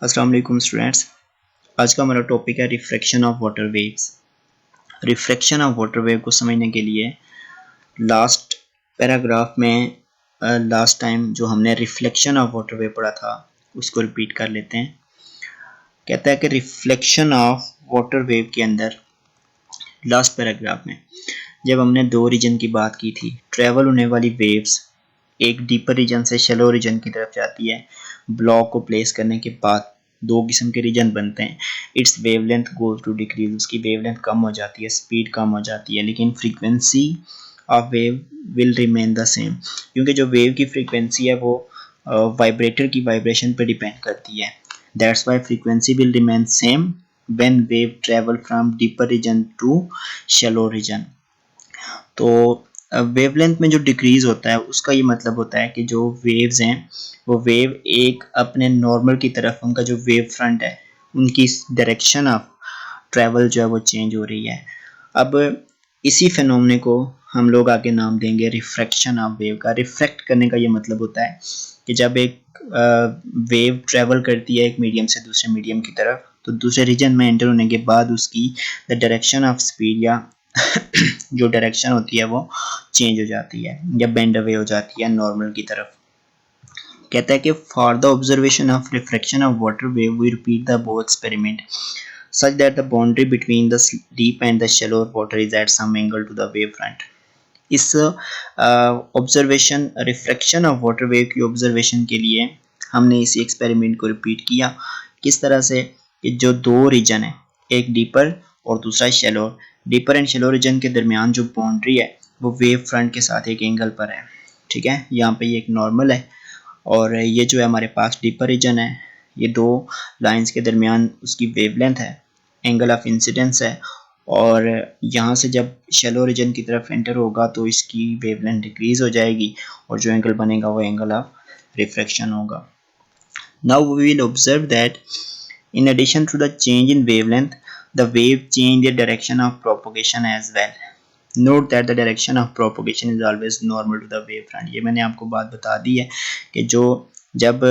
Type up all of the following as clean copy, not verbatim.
अस्सलाम वालेकुम स्टूडेंट्स। आज का हमारा टॉपिक है refraction of water waves. Refraction of water wave को समझने के लिए लास्ट पैराग्राफ में लास्ट टाइम जो हमने रिफ्लेक्शन ऑफ वाटर वेव पढ़ा था उसको रिपीट कर लेते हैं। कहता है कि रिफ्लेक्शन ऑफ वाटर वेव के अंदर लास्ट पैराग्राफ में जब हमने दो रीजन की बात की थी, ट्रेवल होने वाली वेव्स एक डीपर रीजन से शेलो रीजन की तरफ जाती है। ब्लॉक को प्लेस करने के बाद दो किस्म के रीजन बनते हैं। Its wavelength goes to decrease, उसकी वेवलेंथ कम हो जाती है, स्पीड कम हो जाती है, लेकिन frequency of wave will remain the same, क्योंकि जो वेव की फ्रीक्वेंसी है वो वाइब्रेटर की वाइब्रेशन पर डिपेंड करती है। That's why frequency will remain same when wave travel from deeper region to shallow region. तो वेवलेंथ में जो डिक्रीज होता है उसका ये मतलब होता है कि जो वेव्स हैं वो वेव एक अपने नॉर्मल की तरफ, उनका जो वेव फ्रंट है उनकी डायरेक्शन ऑफ ट्रैवल जो है वो चेंज हो रही है। अब इसी फिनोमेने को हम लोग आगे नाम देंगे रिफ्रैक्शन ऑफ वेव का। रिफ्रैक्ट करने का ये मतलब होता है कि जब एक वेव ट्रैवल करती है एक मीडियम से दूसरे मीडियम की तरफ, तो दूसरे रीजन में एंटर होने के बाद उसकी द डायरेक्शन ऑफ स्पीड या जो डायरेक्शन होती है वो चेंज हो जाती है या बेंड अवे हो जाती है नॉर्मल की तरफ। कहता है कि for the observation of refraction of water wave we repeat the above experiment such that the boundary between the deep and the shallow water is at some angle to the wavefront। इस observation refraction of water wave की observation के लिए हमने इसी experiment को repeat किया। किस तरह से कि जो दो रीजन है, एक डीपर और दूसरा shallow, deeper and shallow region के दरमियान जो बाउंड्री है वो वेव फ्रंट के साथ एक एंगल पर है। ठीक है, यहाँ पे ये एक नॉर्मल है और ये जो है हमारे पास डीपर रीजन है। ये दो लाइंस के दरमियान उसकी वेवलेंथ है, एंगल ऑफ इंसिडेंस है, और यहाँ से जब शेलो रीजन की तरफ एंटर होगा तो इसकी वेवलेंथ डिक्रीज हो जाएगी और जो एंगल बनेगा वो एंगल ऑफ रिफ्रैक्शन होगा। Now we will observe that in addition to the change in wavelength, the wave change the direction of propagation as well. Note that the direction of propagation is always normal to the wave front। ये मैंने आपको बात बता दी है कि जो जब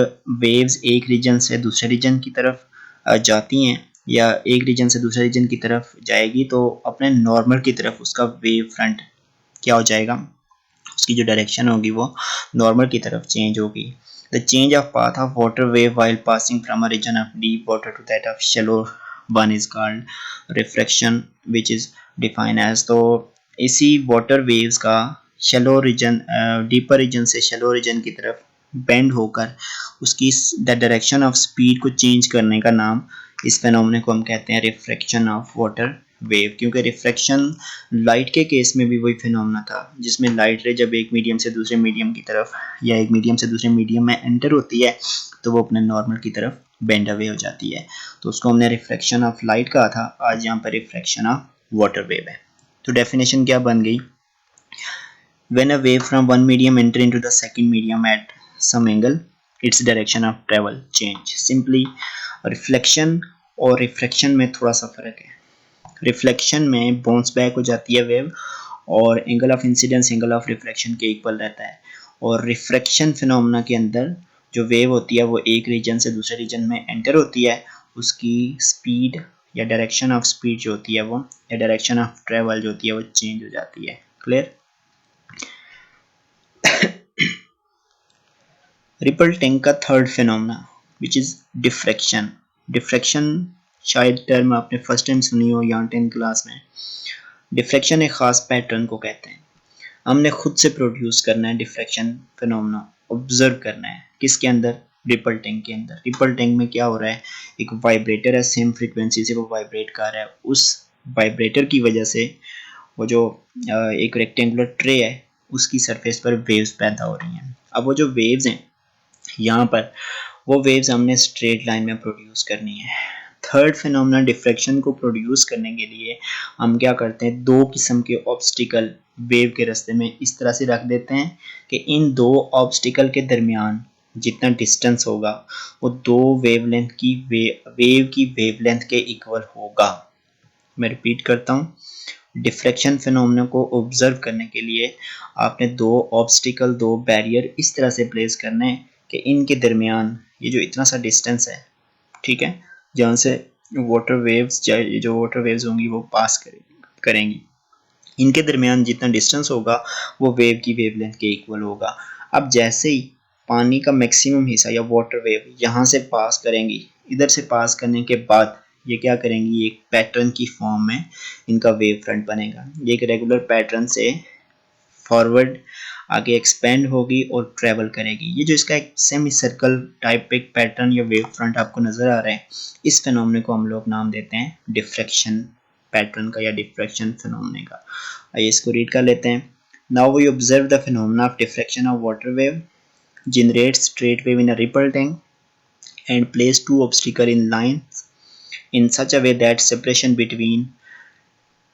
waves एक रीजन से दूसरे रीजन की तरफ जाती हैं या एक रीजन से दूसरे रीजन की तरफ जाएगी तो अपने नॉर्मल की तरफ उसका वेव फ्रंट क्या हो जाएगा, उसकी जो डायरेक्शन होगी वो नॉर्मल की तरफ चेंज होगी। The change of path of water wave while passing from a region of deep water to that of shallow one is called refraction, which is defined as। तो इसी वाटर वेव्स का shallow reason, deeper reason से shallow reason की तरफ bend होकर उसकी the direction of speed को change करने का नाम, इस फेनोमेने को हम कहते हैं रिफ्रैक्शन ऑफ वाटर वेव। क्योंकि रिफ्रैक्शन लाइट के केस में भी वही फिनोमेना था जिसमें लाइट रे जब एक मीडियम से दूसरे मीडियम की तरफ या एक मीडियम से दूसरे मीडियम में एंटर होती है तो वो अपने नॉर्मल की तरफ बेंड अवे हो जाती है। तो उसको हमने रिफ्रैक्शन ऑफ लाइट कहा था, आज यहाँ पर रिफ्रैक्शन ऑफ वाटर वेव है। तो डेफिनेशन क्या बन गई, when a wave from one medium enter into the second medium at some angle, its direction of travel change। simply reflection और रिफ्रैक्शन में थोड़ा सा फर्क है। रिफ्लेक्शन में बाउंस बैक हो जाती है वेव और angle of incidence angle of reflection के इक्वल रहता है। और रिफ्रैक्शन फिनोमेना के अंदर जो वेव होती है वो एक रीजन से दूसरे रीजन में एंटर होती है, उसकी स्पीड या डायरेक्शन ऑफ स्पीड जो होती है वो या डायरेक्शन ऑफ ट्रेवल जो होती है वो चेंज हो जाती है। क्लियर। रिपल टैंक का third phenomena which is diffraction. Diffraction शायद टर्म आपने फर्स्ट टाइम सुनी हो या 10th क्लास में। डिफ्रैक्शन एक खास पैटर्न को कहते हैं। हमने खुद से प्रोड्यूस करना है डिफ्रैक्शन फिनोमेना, ऑब्जर्व करना है। किसके अंदर, रिपल टैंक के अंदर। रिपल टैंक में क्या हो रहा है, एक वाइब्रेटर है, सेम फ्रीक्वेंसी से वो वाइब्रेट कर रहा है। उस वाइब्रेटर की वजह से वो जो एक रेक्टेंगुलर ट्रे है उसकी सरफेस पर वेव्स पैदा हो रही हैं। अब वो जो वेव्स हैं यहाँ पर वो वेव्स हमने स्ट्रेट लाइन में प्रोड्यूस करनी है। थर्ड फिनोमेना डिफ्रैक्शन को प्रोड्यूस करने के लिए हम क्या करते हैं, दो किस्म के ऑब्स्टिकल वेव के रास्ते में इस तरह से रख देते हैं कि इन दो ऑब्स्टिकल के दरमियान जितना डिस्टेंस होगा वो दो वेवलेंथ की वेव की वेवलेंथ के इक्वल होगा। मैं रिपीट करता हूँ, डिफ्रैक्शन फिनोमेना को ऑब्जर्व करने के लिए आपने दो ऑब्स्टिकल, दो बैरियर इस तरह से प्लेस करने हैं कि इनके दरमियान ये जो इतना सा डिस्टेंस है ठीक है, जहाँ से वाटर वेव्स जो वाटर वेव्स होंगी वो पास करेंगी। इनके दरमियान जितना डिस्टेंस होगा वो वेव की वेवलेंथ के इक्वल होगा। अब जैसे ही पानी का मैक्सिमम हिस्सा या वाटर वेव यहाँ से पास करेंगी, इधर से पास करने के बाद ये क्या करेंगी, एक पैटर्न की फॉर्म में इनका वेव फ्रंट बनेगा। ये एक रेगुलर पैटर्न से फॉरवर्ड आगे एक्सपेंड होगी और ट्रेवल करेगी। ये जो इसका एक सेमी सर्कल टाइप एक पैटर्न या वेव फ्रंट आपको नजर आ रहा है, इस फिनोमेना को हम लोग नाम देते हैं डिफ्रैक्शन पैटर्न का या डिफ्रैक्शन फिनोमेना का। आइए इसको रीड कर लेते हैं। Now we observe the phenomena of diffraction of water wave generates straight wave in a ripple tank and place two obstacle in lines in such a way that separation between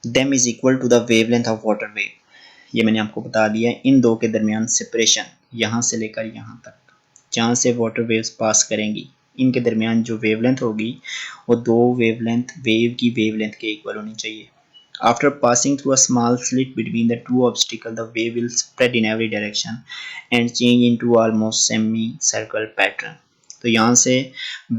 them is equal to the wavelength of water wave। ये मैंने आपको बता दिया है, इन दो के दरमियान separation यहाँ से लेकर यहाँ तक जहाँ से वाटर वेव्स पास करेंगी, इनके दरमियान जो वेवलेंथ होगी वो दो वेवलेंथ वेव की वेवलेंथ के इक्वल होनी चाहिए। After passing through a small slit between the two obstacles, the wave will spread in every direction and change into almost semi-circle pattern। तो यहाँ से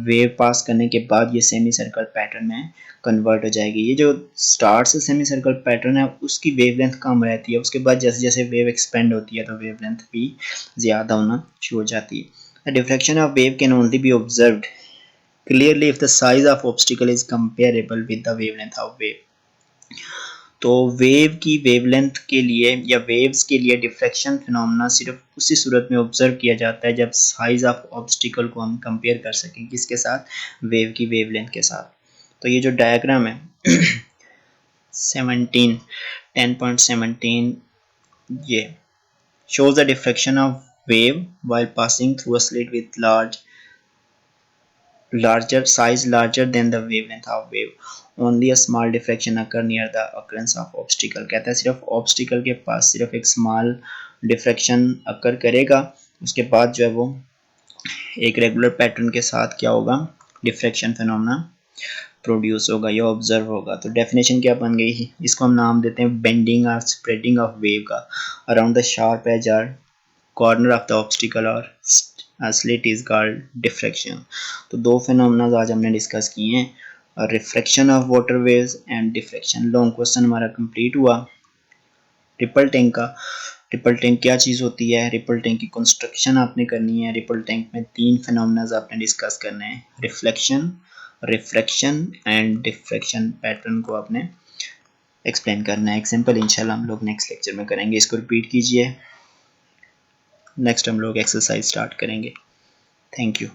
वेव पास करने के बाद ये सेमी सर्कल पैटर्न में कन्वर्ट हो जाएगी। ये जो स्टार्ट से सेमी सर्कल पैटर्न है उसकी वेवलेंथ कम रहती है, उसके बाद जैसे जैसे वेव एक्सपेंड होती है तो वेवलेंथ भी ज़्यादा होना शुरू हो जाती है। The diffraction of wave can only be observed clearly if the size of obstacle is comparable with the wavelength of wave। तो वेव की वेवलेंथ के लिए या वेव्स के लिए डिफ्रैक्शन फिनोमेना सिर्फ उसी सूरत में ऑब्जर्व किया जाता है जब साइज ऑफ ऑब्स्टिकल को हम कंपेयर कर सकें किसके साथ, वेव की वेवलेंथ के साथ। तो ये जो डायग्राम है 10.17 ये shows the diffraction of wave while passing through a slit with larger size larger than the wavelength of wave। only a small diffraction occur near the occurrence of obstacle। कहता है सिर्फ ऑब्स्टिकल के पास सिर्फ एक small diffraction अकर करेगा, उसके बाद जो है वो एक रेगुलर पैटर्न के साथ क्या होगा, डिफ्रैक्शन फिनोमेना प्रोड्यूस होगा या ऑब्जर्व होगा। तो डेफिनेशन क्या बन गई, इसको हम नाम देते हैं बेंडिंग और स्प्रेडिंग ऑफ वेव का अराउंड द शार्प एज और कॉर्नर ऑफ द ऑब्स्टिकल और स्लिट इज कॉल्ड डिफ्रैक्शन। तो दो फिनोमेना आज हमने डिस्कस किए हैं, refraction of water waves and diffraction. Long question हमारा कंप्लीट हुआ। रिपल टैंक का, रिपल टैंक क्या चीज़ होती है, रिपल टैंक की कंस्ट्रक्शन आपने करनी है। रिपल टैंक में तीन फिनोमेना आपने डिस्कस करने हैं, reflection, refraction and diffraction pattern को आपने एक्सप्लेन करना है। एग्जांपल इंशाल्लाह हम लोग नेक्स्ट लेक्चर में करेंगे। इसको रिपीट कीजिए, नेक्स्ट हम लोग एक्सरसाइज स्टार्ट करेंगे। Thank you.